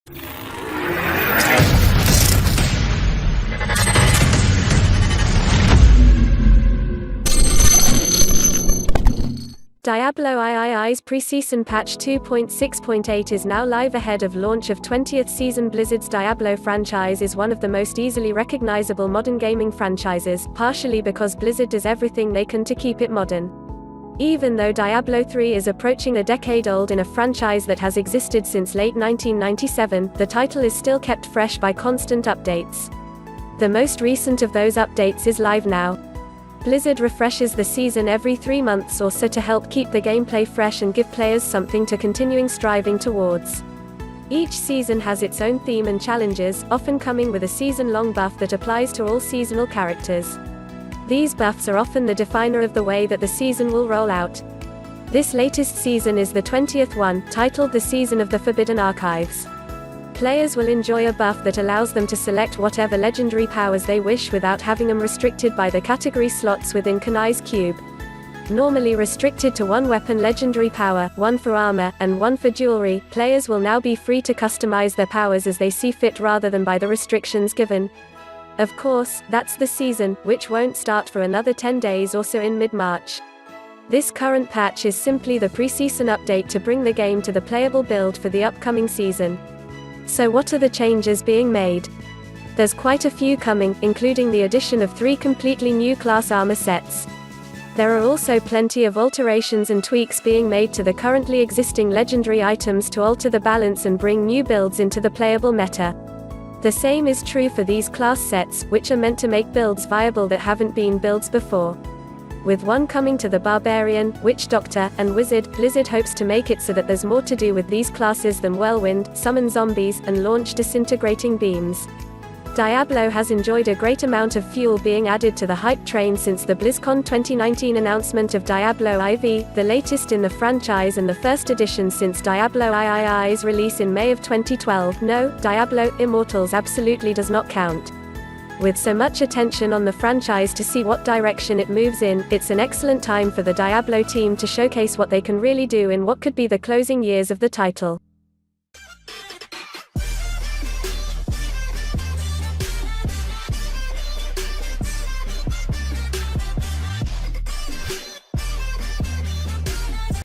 Diablo III's pre-season patch 2.6.8 is now live ahead of launch of 20th season. Blizzard's Diablo franchise is one of the most easily recognizable modern gaming franchises, partially because Blizzard does everything they can to keep it modern. Even though Diablo III is approaching a decade old in a franchise that has existed since late 1997, the title is still kept fresh by constant updates. The most recent of those updates is live now. Blizzard refreshes the season every 3 months or so to help keep the gameplay fresh and give players something to continuing striving towards. Each season has its own theme and challenges, often coming with a season-long buff that applies to all seasonal characters. These buffs are often the definer of the way that the season will roll out. This latest season is the 20th one, titled the Season of the Forbidden Archives. Players will enjoy a buff that allows them to select whatever legendary powers they wish without having them restricted by the category slots within Kanai's cube. Normally restricted to 1 weapon legendary power, 1 for armor, and 1 for jewelry, players will now be free to customize their powers as they see fit rather than by the restrictions given. Of course, that's the season, which won't start for another 10 days or so in mid-March. This current patch is simply the pre-season update to bring the game to the playable build for the upcoming season. So what are the changes being made? There's quite a few coming, including the addition of 3 completely new class armor sets. There are also plenty of alterations and tweaks being made to the currently existing legendary items to alter the balance and bring new builds into the playable meta. The same is true for these class sets, which are meant to make builds viable that haven't been builds before. With one coming to the Barbarian, Witch Doctor, and Wizard, Blizzard hopes to make it so that there's more to do with these classes than Whirlwind, Summon Zombies, and Launch Disintegrating Beams. Diablo has enjoyed a great amount of fuel being added to the hype train since the BlizzCon 2019 announcement of Diablo IV, the latest in the franchise and the first edition since Diablo III's release in May of 2012. No, Diablo Immortals absolutely does not count. With so much attention on the franchise to see what direction it moves in, it's an excellent time for the Diablo team to showcase what they can really do in what could be the closing years of the title.